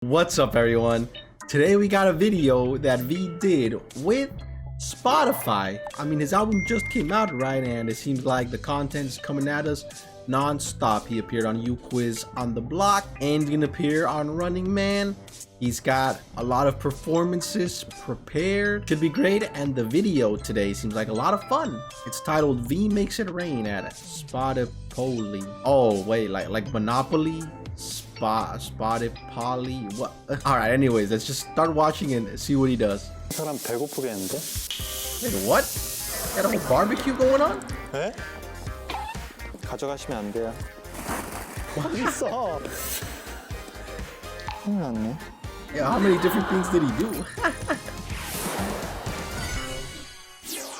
What's up, everyone? Today we got a video that V did with Spotify. I mean, his album just came out, right? And it seems like the content is coming at us non-stop. He appeared on U Quiz on the Block and he's gonna appear on Running Man. He's got a lot of performances prepared. Should be great. And the video today seems like a lot of fun. It's titled V Makes It Rain at Spotipoly. Oh, wait, like Monopoly? Spotipoly? What? Alright, anyways, let's just start watching and see what he does. 사람 배고프겠는데? Wait, what? Got a whole barbecue going on? 네? 가져가시면 안 돼요. 어디 있어? 큰일 났네. Yeah, how many different things did he do?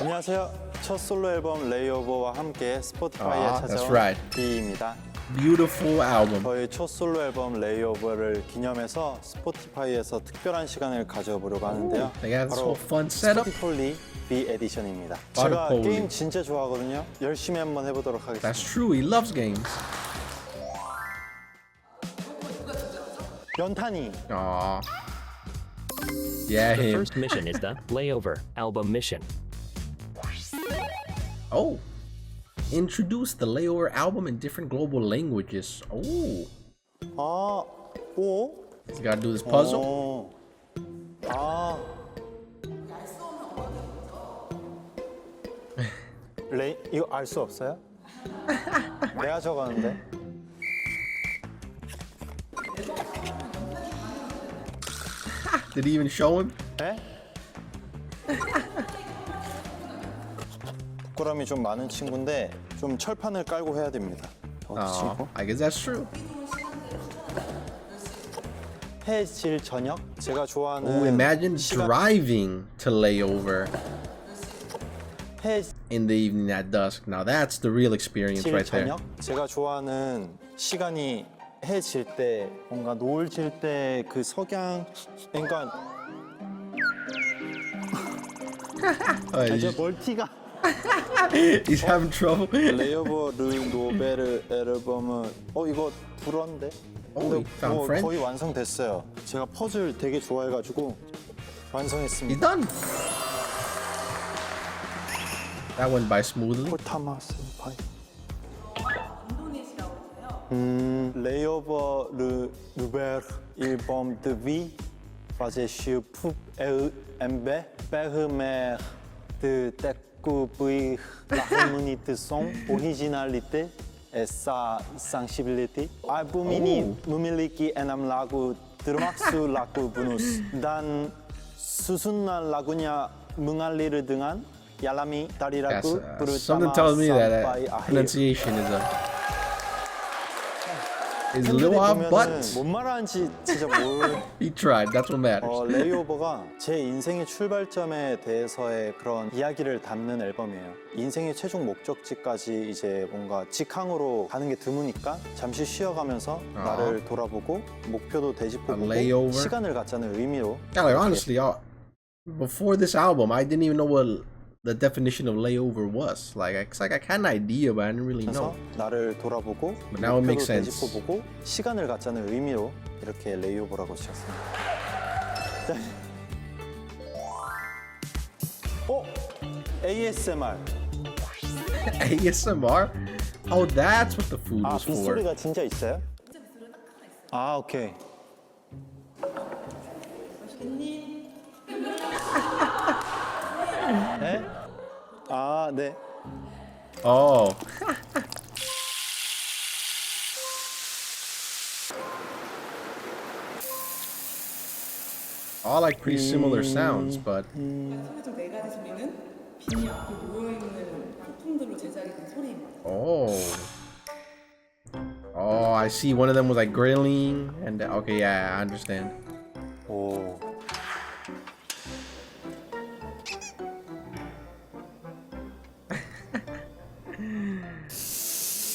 안녕하세요. 첫 솔로 앨범 레이오버와 함께 스포티파이에 that's 찾아온 right. B입니다. Beautiful album. 저희 첫 솔로 앨범 레이오버를 기념해서 스포티파이에서 특별한 시간을 가져보려고 하는데요. They got this 바로 whole fun setup. 스포티폴리 B 에디션입니다. 제가 Spotipoly. 게임 진짜 좋아하거든요. 열심히 한번 해보도록 하겠습니다. That's true, he loves games. 연탄이. Aww. Yeah, The him. first mission is the Layover album mission. Oh. Introduce the Layover album in different global languages. Oh. 아, 오? He's gotta do this puzzle. 아. 레이 이거 알 수 없어요? 내가 적었는데. Did he even show him? 에? 부끄럼이 좀 많은 친구인데 좀 철판을 깔고 해야 됩니다. 어디지 Oh, 이거? I guess that's true. 해질 저녁? 제가 좋아하는 Oh, imagine 시간- driving to Layover 해질 in the evening at dusk. Now that's the real experience right there. 저녁? 제가 좋아하는 시간이 해질 때 뭔가 노을 질 때 그 석양 그러니까 이제 멀티가 He's having trouble. 레이오버 르 노베르 앨범은 이거 불어인데 he found French. 거의 완성됐어요. 제가 퍼즐 되게 좋아해가지고 He's 완성했습니다. done. That went by smoothly. 포타마스 파이. 레이오버 르 노베르 앨범 드비 파제슈 푸 에으 엠베 베흐메 드 테쿠브이 라흐무니트 송 오리지널리테 essa sensibility album ini memiliki 6 lagu termasuk lagu bonus dan susunan lagunya mengalir dengan alami dari Yes, lagu something pertama tells me that sampai akhir. pronunciation is a little off, but 뭔 말하는지 진짜 모르. he tried. That's what matters. 레이오버가 제 인생의 출발점에 대해서의 그런 이야기를 담는 앨범이에요. 인생의 최종 목적지까지 이제 뭔가 직항으로 가는 게 드무니까 잠시 쉬어가면서 나를 돌아보고 목표도 되짚어보고 layover. 시간을 갖자는 의미로. Yeah, like honestly, before this album, I didn't even know what the definition of layover was. Like, it's like I had an idea, but I didn't really know. 그래서 나를 돌아보고 But now it makes 목표도 sense. 되짚어보고 시간을 갖자는 의미로 이렇게 레이오버라고 지었습니다. ASMR. ASMR? Oh, that's what the food was for. 빗소리가 진짜 있어요? 아, 오케이. 네? 아, 네. Oh. All like pretty similar sounds, but 소리적 네 가지 소리는 비니 앞에 모여있는 소품들로 제작이 된 소리입니다. oh. Oh, I see. One of them was like grilling, and okay, yeah, I understand. 오.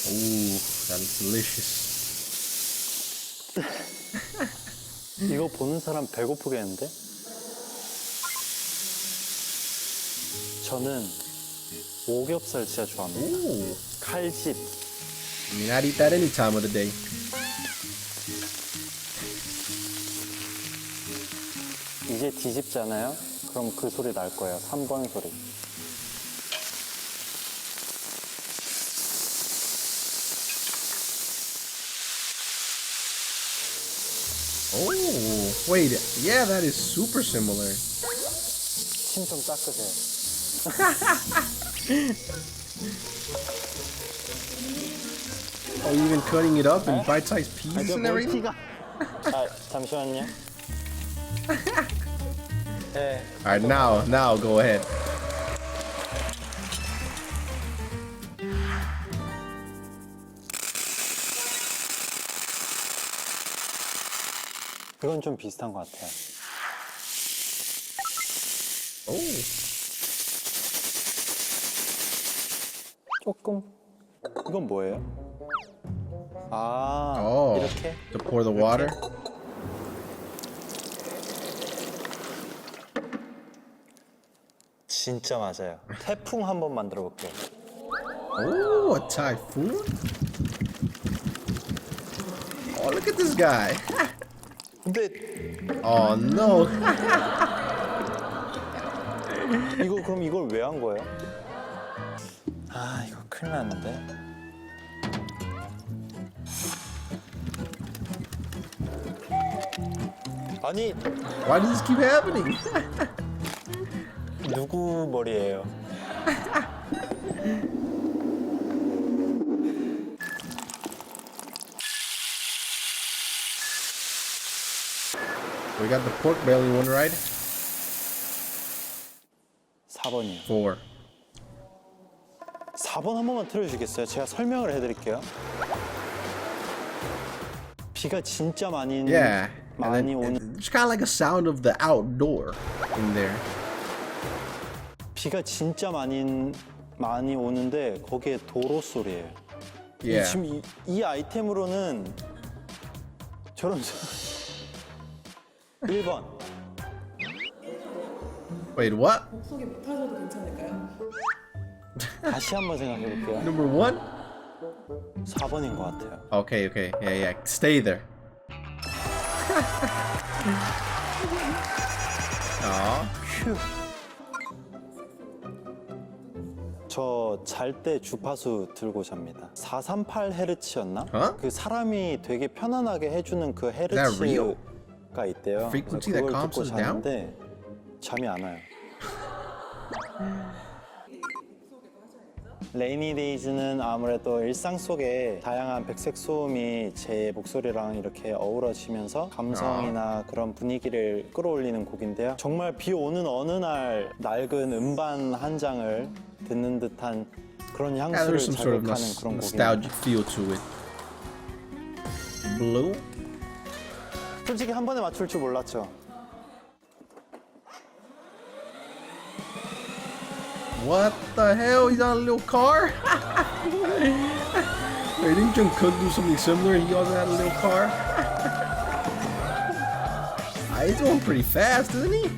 Ooh, that looks delicious. 이거 보는 사람 배고프겠는데? 저는 오겹살 진짜 좋아합니다. Ooh, 칼집. I mean, I'd eat that any time of the day. 이제 뒤집잖아요. 그럼 그 소리 날 거예요. 3번 소리. Oh, wait. Yeah, that is super similar. 침 좀 닦으세요. Oh, even cutting it up in bite-sized pieces and everything? 아, 잠시만요. 네. Alright, now go ahead. 이건 좀 비슷한 것 같아요. Oh, 조금. 이건 뭐예요? 아, oh. 이렇게? To pour the water? 진짜 맞아요. 태풍 한번 만들어 볼게요. Oh, a typhoon? Oh, look at this guy. 근데 Oh, no. 이거 그럼 이걸 왜 한 거예요? 아, 이거 큰일 났는데. 아니, Why does this keep happening? 누구 머리예요? We got the pork belly one, right? 4번이요. 4. 4번 한 번만 틀어주시겠어요? 제가 설명을 해드릴게요. 비가 진짜 많이 Yeah. And 많이 then 오는 it's kind of like a sound of the outdoor in there. 비가 진짜 많이 오는데 거기에 도로 소리예요. Yeah. 지금 이 아이템으로는 저런 1번. Wait, what? 목소리 못하셔도 괜찮을까요? 다시 한번 생각해 볼게요. Number 1? 4번인 것 같아요. Okay, okay. Yeah. Stay there. Aw. 휴. 저 잘 때 주파수 들고 잡니다. 438Hz였나? Huh? 그 사람이 되게 편안하게 해주는 그 that real? Hz가 있대요. Frequency 그래서 that 그걸 calms 듣고 us down? 자는데 잠이 안 와요. 레이니 데이즈는 아무래도 일상 속에 다양한 백색 소음이 제 목소리랑 이렇게 어우러지면서 감성이나 그런 분위기를 끌어올리는 곡인데요. 정말 비 오는 어느 날 낡은 음반 한 장을 듣는 듯한 그런 Yeah, 향수를 there's some sort of 자극하는 그런 nostalgic 곡입니다. feel to it. Blue? 솔직히 한 번에 맞출 줄 몰랐죠. What the hell? He's on a little car? Wait, didn't Jungkook do something similar? He also had a little car? He's going pretty fast, isn't he?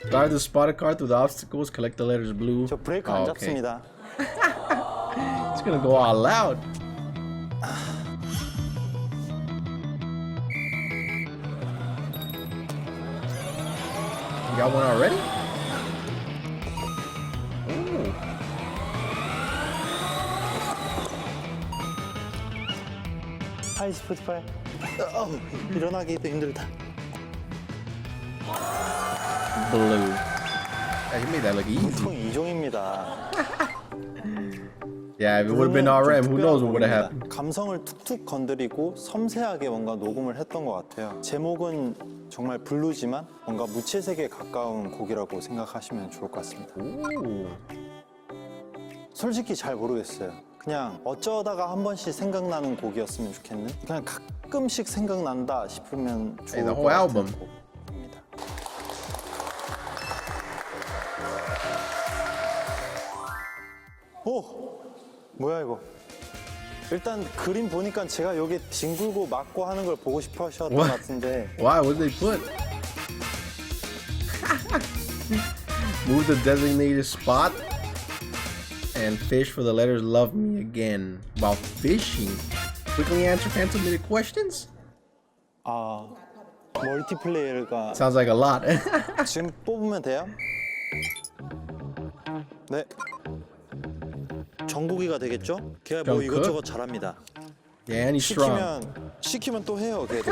Guard the spotted car through the obstacles, collect the letters blue. 저 브레이크 안 Oh, okay. 잡습니다. It's gonna go all loud. You got one already? Ooh. 하이 스포티파이. 일어나기도 힘들다. Blue. Yeah, he made that look easy. 보통 이종입니다. Yeah, if it would have been RM, who knows what would have happened. 감성을 툭툭 건드리고 섬세하게 뭔가 녹음을 했던 것 같아요. 제목은 정말 블루지만 뭔가 무채색에 가까운 곡이라고 생각하시면 좋을 것 같습니다. Ooh. 솔직히 잘 모르겠어요. 그냥 어쩌다가 한 번씩 생각나는 곡이었으면 좋겠는? 그냥 가끔씩 생각난다 싶으면 좋을 the 것 whole 같은 album. 곡입니다. 오! 뭐야 이거? 일단 그림 보니까 제가 여기 뒹굴고 맞고 하는 걸 보고 싶어 하셨던 것 What? 같은데 Why? What did they put? Move the designated spot and fish for the letters love me again. While fishing, quickly answer fan submitted questions? 아 멀티플레이어가 Sounds like a lot. 지금 뽑으면 돼요? 네. 정국이가 되겠죠? 걔가 뭐 정국? 이것저것 잘합니다. Yeah, and he's strong. 시키면 또 해요, 걔도.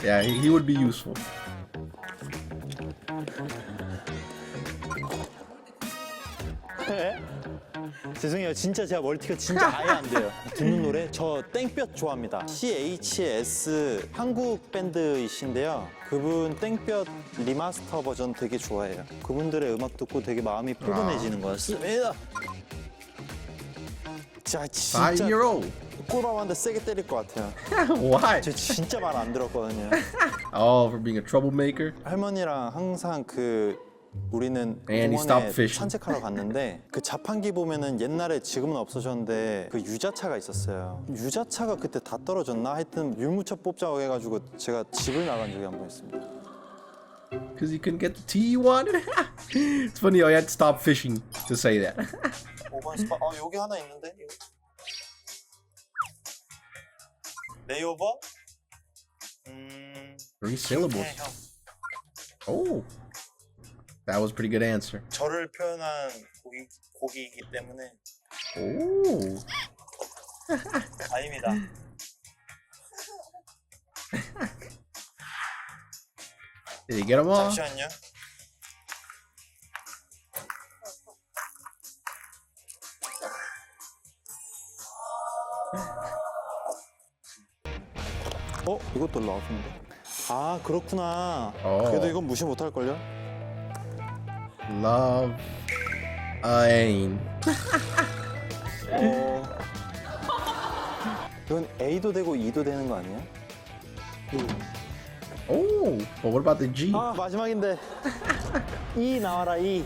Yeah, he would be useful. 죄송해요. 진짜 제가 멀티가 진짜 아예 안 돼요. 듣는 노래 저 땡볕 좋아합니다. CHS 한국 밴드이신데요. 그분 땡볕 리마스터 버전 되게 좋아해요. 그분들의 음악 듣고 되게 마음이 포근해지는 것 같습니다. 자, 진짜 5-year-old. 꿀밤한테 세게 때릴 것 같아요. Why? 저 진짜 말 안 들었거든요. Oh, for being a troublemaker? 할머니랑 항상 우리는 And he stopped 공원에 fishing. 산책하러 갔는데 그 자판기 보면은 옛날에 지금은 없어졌는데 그 유자차가 있었어요. 유자차가 그때 다 떨어졌나? 하여튼 율무차 뽑자고 해가지고 제가 집을 나간 적이 한 번 있습니다. Because you couldn't get the tea you wanted? It's funny how you had to stop fishing to say that. 5번 스팟. 여기 하나 있는데? 레이오버? 3 syllables. Oh. That was a pretty good answer. 저를 표현한 곡이기 때문에 Oh. 아닙니다. Did you get them all? 잠시만요. 이것도 나왔는데. 아, 그렇구나. 그래도 이건 무시 못할걸요? Love aim. 이건 A도 되고 E도 되는 거 아니에요? Oh, but what about the G? 아, 마지막인데. E 나와라, E.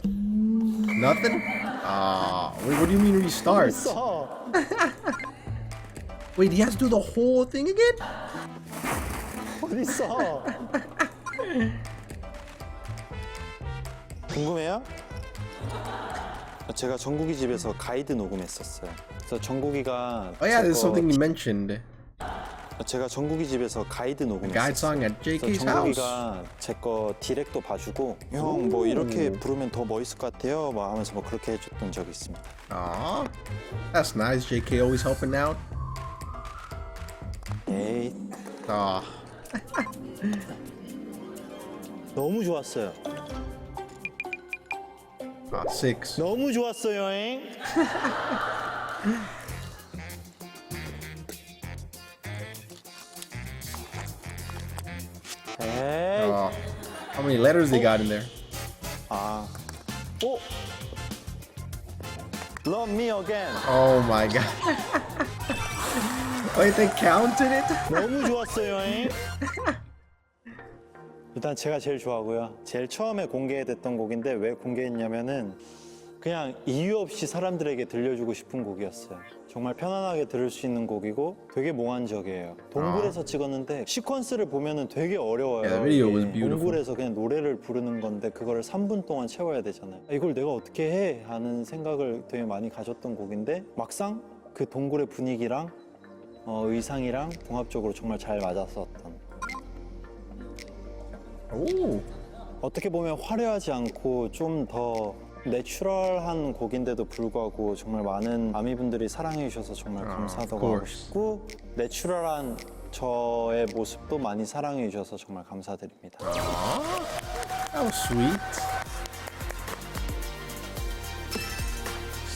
Nothing? What do you mean restart? 있어. Wait, he has to do the whole thing again? 어딨어? 궁금해요? 제가 정국이 집에서 가이드 녹음했었어요. 그래서 정국이가 Oh yeah, there's something you mentioned. 제가 정국이 집에서 가이드 Guide 녹음했었어요. song at JK's 그래서 house. 정국이가 제 거 디렉도 봐주고 형 뭐 이렇게 부르면 더 멋있을 것 같아요 막 하면서 뭐 그렇게 해줬던 적이 있습니다. Aw, that's nice. JK always helping out. 에이, Aw, 너무 좋았어요. 6. 너무 좋았어요, 잉? 에이. How many letters they got in there? 아, 오, Love Me Again. Oh my god. Wait, they counted it? 너무 좋았어요, 잉? 일단 제가 제일 좋아하고요. 제일 처음에 공개됐던 곡인데 왜 공개했냐면은 그냥 이유 없이 사람들에게 들려주고 싶은 곡이었어요. 정말 편안하게 들을 수 있는 곡이고 되게 몽환적이에요. 동굴에서 찍었는데 시퀀스를 보면은 되게 어려워요. Yeah, the video was 이게 beautiful. 동굴에서 그냥 노래를 부르는 건데 그거를 3분 동안 채워야 되잖아요. 이걸 내가 어떻게 해? 하는 생각을 되게 많이 가졌던 곡인데 막상 그 동굴의 분위기랑 의상이랑 종합적으로 정말 잘 맞았었던. Oh. 어떻게 보면 화려하지 않고 좀 더 내추럴한 곡인데도 불구하고 정말 많은 아미분들이 사랑해 주셔서 정말 감사하다고 하고 course. 싶고 내추럴한 저의 모습도 많이 사랑해 주셔서 정말 감사드립니다. That was sweet.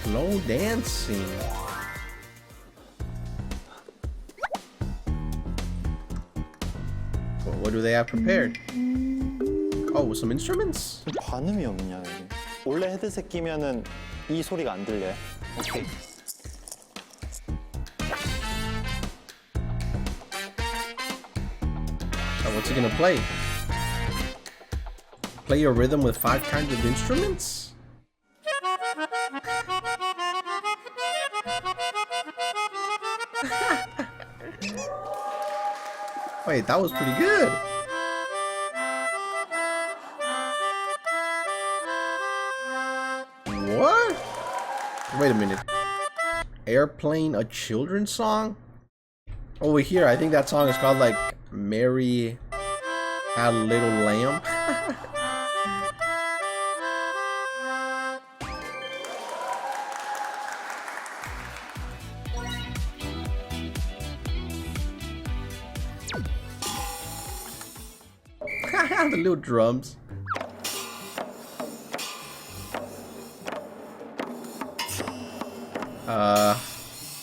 Slow dancing. Well, what do they have prepared? Oh, some instruments? 반음이 없냐 여기. 원래 헤드셋 끼면은 이 소리가 안 들려요. 오케이. Oh, what's he gonna play? Play a rhythm with 5 kinds of instruments? Wait, that was pretty good. What? Wait a minute. Airplane, a children's song? Over here, I think that song is called like Mary Had a Little Lamb. The little drums.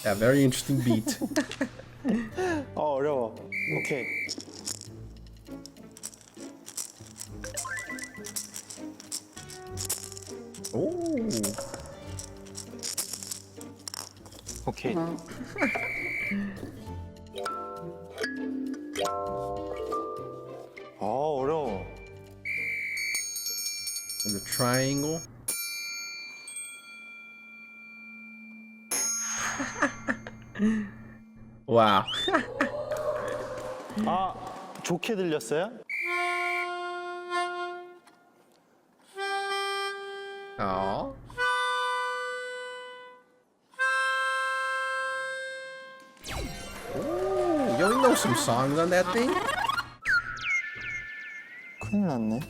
Yeah, very interesting beat. 어려워. 오케이. Ooh. 오케이. 어려워. The triangle. Wow. 아, 좋게 들렸어요? Oh. Ooh, you know some songs on that thing? 큰일 났네.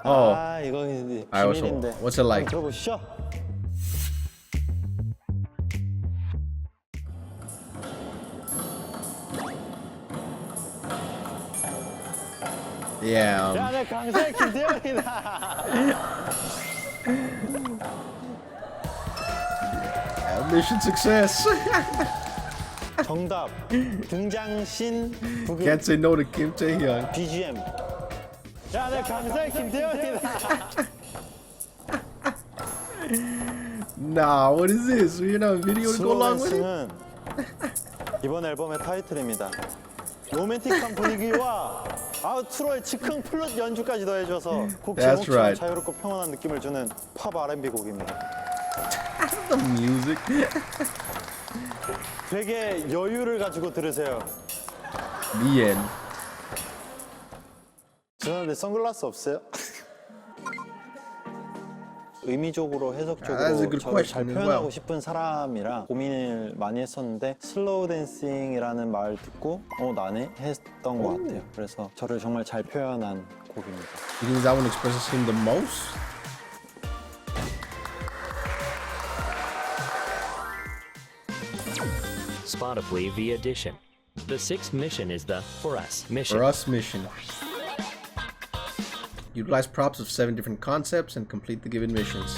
Oh. 아, 이거 I also, 비밀인데. what's it like? 한번 들어보시죠. Yeah. 야, 내 강사의 김태형이다. Mission success. 정답. 등장신 부금 Can't say no to Kim Taehyung. BGM. 야, 내 강사의 김태형이다. Nah, what is this? We're not a video to go along with it? 슬로댄스는 이번 앨범의 타이틀입니다. 로맨틱한 분위기와 아우트로의 즉흥 플룻 연주까지 더해줘서 곡 That's 제목처럼 right. 자유롭고 평온한 느낌을 주는 팝 R&B 곡입니다. The music. 되게 여유를 가지고 들으세요. The end. 죄송한데 선글라스 없어요? 의미적으로 That's a 해석적으로 good 저를 잘 question as 표현하고 well. 싶은 사람이라 고민을 많이 했었는데 슬로우 댄싱이라는 말 듣고 나네 했던 것 같아요. 그래서 저를 정말 잘 표현한 곡입니다. You think that one expresses him the most? Spotipoly V Edition. The sixth mission is the For Us mission. For us mission. Utilize props of 7 different concepts and complete the given missions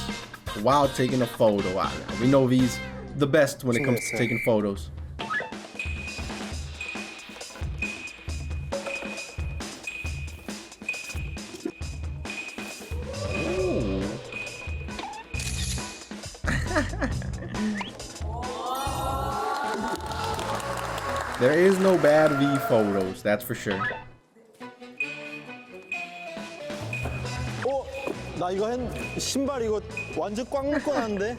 while taking a photo. Wow, we know V's the best when it comes to taking photos. Ooh. There is no bad V photos, that's for sure. 나 이거 신발 이거 완전 꽉 묶어놨는데?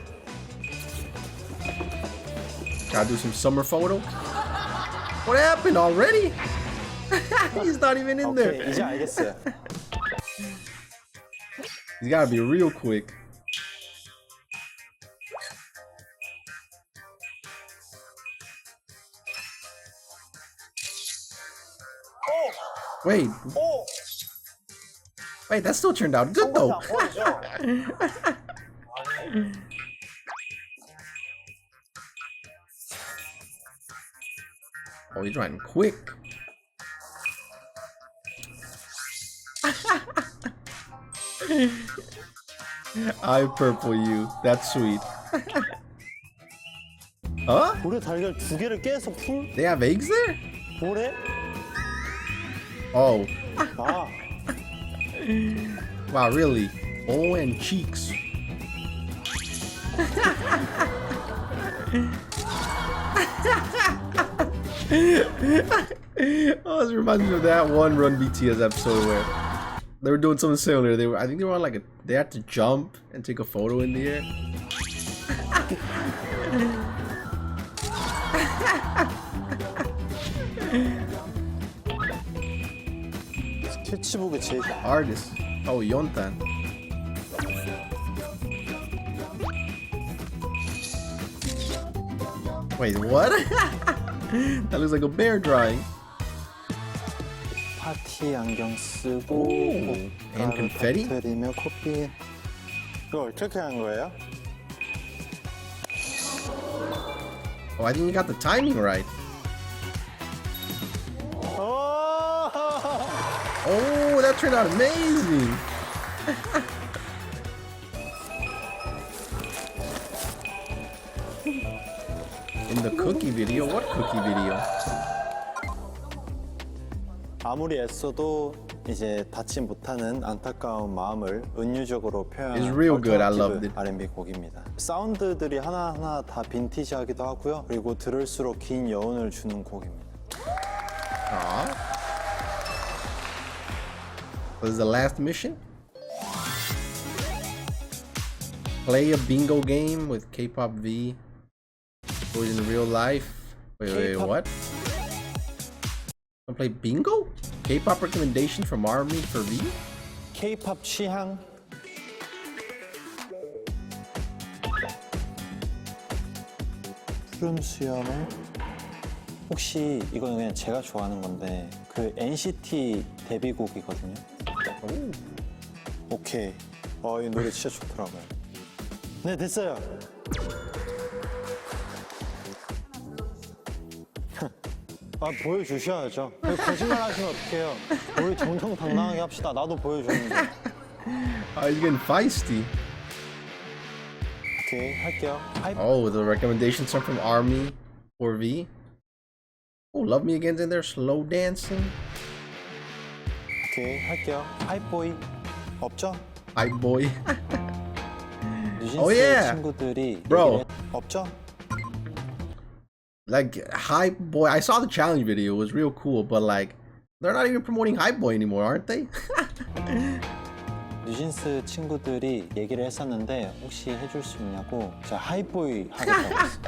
Gotta do some summer photo. What happened already? He's not even in 오케이, there. 이제 알겠어요. He's gotta be real quick. Wait. Wait, that still turned out good though. Oh, he's running quick. I purple you. That's sweet. Huh? 고래 달걀 2개를 깨서 풀? They have eggs there? 고래? Oh. 아, Wow, really? Oh, and cheeks. Oh, this reminds me of that one Run BTS episode where they were doing something similar. I think they were on like they had to jump and take a photo in the air. 스케치북에 제일 Artist. Oh, Yontan. Wait, what? That looks like a bear drawing. 파티 안경 쓰고 오, 꽃가루 and confetti? 터뜨리며 커피. 이거 어떻게 한 거예요? Oh, I think you got the timing right. Oh, that turned out amazing. In the cookie video? What cookie video? 아무리 애써도 이제 닿지 못하는 안타까운 마음을 은유적으로 표현한 It's real good. I loved it. R&B 곡입니다. 사운드들이 하나하나 다 빈티지하기도 하고요. 그리고 들을수록 긴 여운을 주는 곡입니다. Aw. What is the last mission? Play a bingo game with K-pop V. Who's in real life? Wait, K-pop? what? Wanna play bingo? K-pop recommendation from Army for V? K-팝 취향. 푸른 수염을 혹시 이거는 그냥 제가 좋아하는 건데 그 NCT 데뷔곡이거든요. 오케이. 이 노래 진짜 좋더라고요. 네, 됐어요. 보여주셔야죠. 거짓말 하시면 어떡해요. 우리 정정당당하게 합시다. 나도 보여주는데. He's getting feisty. 오케이, 할게요. Oh, the recommendation song from Army for V. Oh, Love Me Again's in there, slow dancing. 오케이, 할게요. 하이보이 없죠? Hype boy. 뉴진스 Oh, yeah. 친구들이 Bro. 없죠? Like Hype Boy, I saw the challenge video. It was real cool, but like they're not even promoting Hype Boy anymore, aren't they? 뉴진스 친구들이 얘기를 했었는데 혹시 해줄 수 있냐고 제가 하이보이 하겠다고 했어요.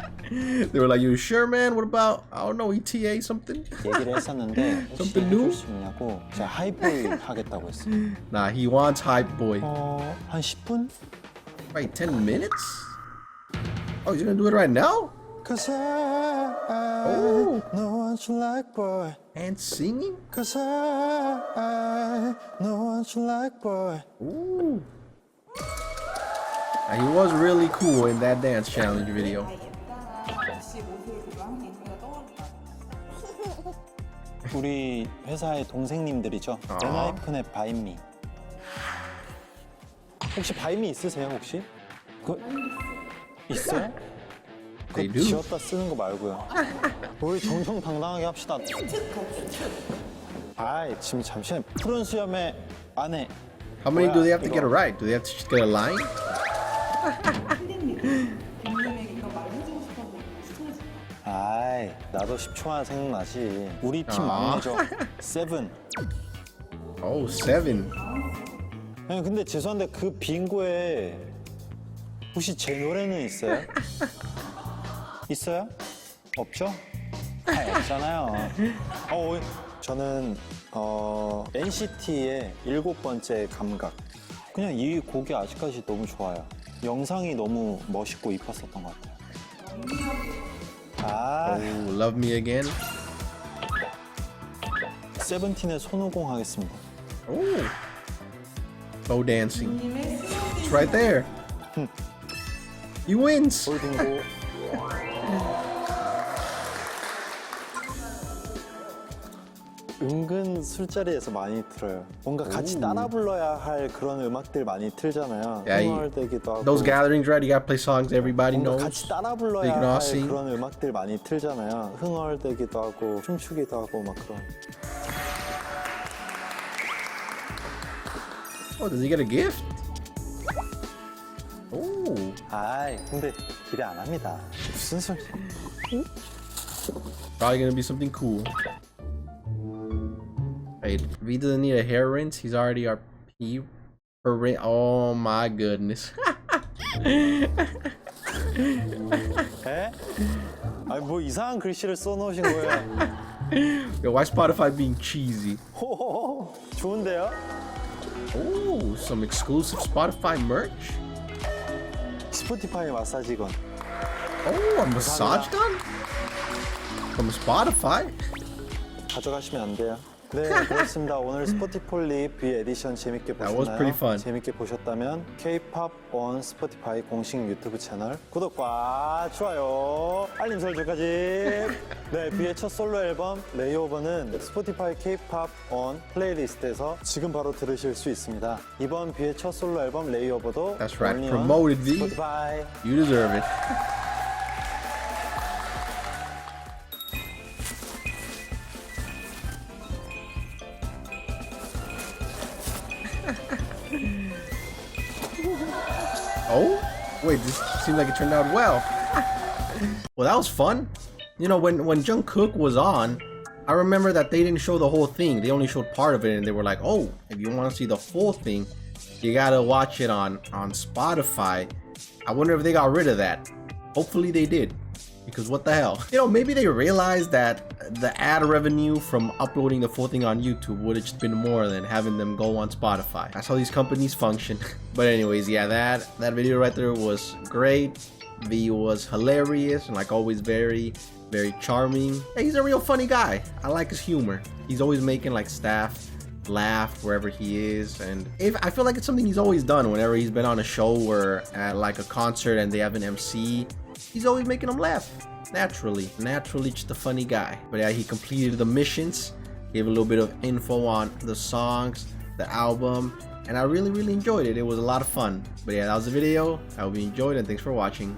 They were like, "You sure, man? What about I don't know, ETA something?" 얘기를 했었는데 혹시 Something new? 해줄 수 있냐고 제가 하이보이 하겠다고 했어요. Nah, he wants Hype Boy. 한 10분? Wait, 10 minutes? Oh, he's gonna do it right now? Cause I Oh. know what you like, boy. And singing? Cause I know what you like, boy. Ooh. And he was really cool in that dance challenge video. 아저씨 모습을 보고 항상 인기가 떠오른다. 우리 회사의 동생님들이죠. 엔하이픈의 바인미. 혹시 바인미 있으세요, 혹시? 있어요? They 그거 do. 지웠다 쓰는 거 말고요. 우리 정정당당하게 합시다. 아이, 지금 잠시만. 푸른 수염의 안에. How many do they have to 이거. get it right? Do they have to just get a line? 빈님에게 이거 말해주고 싶어서 추천해줄까? 아이, 나도 10초만 생각나지. 우리 팀 아. 막내죠. 세븐. Oh, 7. 형, 근데 죄송한데 그 빙고에 혹시 제 노래는 있어요? 있어요? 없죠? 없잖아요. 저는 NCT의 7번째 감각. 그냥 이 곡이 아직까지 너무 좋아요. 영상이 너무 멋있고 이뻤었던 것 같아요. Oh, Love Me Again. 세븐틴의 손오공 하겠습니다. Oh. Slow dancing. 빈님의 It's right there. He wins. 홀딩고. 은근 술자리에서 많이 틀어요. 뭔가 같이 따라 불러야 할 그런 음악들 많이 틀잖아요. Yeah, 흥얼대기도 하고. Those gatherings, right? You gotta play songs everybody 뭔가 knows. 같이 따라 They 불러야 can all 할 sing. 그런 음악들 많이 틀잖아요. 흥얼대기도 하고 춤추기도 하고 막 그런. Oh, does he get a gift? Oh. 아이, 근데 기대 안 합니다. 무슨 소리? Probably gonna be something cool. Wait, V doesn't need a hair rinse. He's already our P for rinse. Oh my goodness. 에? 아니 뭐 이상한 글씨를 써놓으신 거예요? Yo, why Spotify being cheesy? 호호호, 좋은데요? Oh, some exclusive Spotify merch. 스포티파이 마사지건. Oh, a massage gun? From Spotify? 가져가시면 안 돼요. 네, 그렇습니다. 오늘 스포티폴리 B 에디션 재밌게 That was pretty fun. 보셨나요? 재밌게 보셨다면 K-pop on 스포티파이 공식 유튜브 채널 구독과 좋아요, 알림 설정까지. 네, B의 첫 솔로 앨범 레이오버는 스포티파이 K-pop on 플레이리스트에서 지금 바로 들으실 수 있습니다. 이번 B의 첫 솔로 앨범 레이오버도 That's right. only on Promoted, V. 스포티파이. You deserve it. Oh? Wait, this seems like it turned out well. Well, that was fun. You know, when Jungkook was on, I remember that they didn't show the whole thing. They only showed part of it, and they were like, oh, if you want to see the full thing, you gotta watch it on Spotify. I wonder if they got rid of that. Hopefully they did. Because what the hell? You know, maybe they realized that the ad revenue from uploading the full thing on YouTube would have just been more than having them go on Spotify. That's how these companies function. But anyways, yeah, that video right there was great. V was hilarious and like always very charming. Hey, he's a real funny guy. I like his humor. He's always making like staff laugh wherever he is, and I feel like it's something he's always done whenever he's been on a show or at like a concert and they have an MC. He's always making them laugh. Naturally just a funny guy. But yeah, he completed the missions, gave a little bit of info on the songs, the album, and I really enjoyed it. It was a lot of fun. But yeah, that was the video. I hope you enjoyed, and thanks for watching.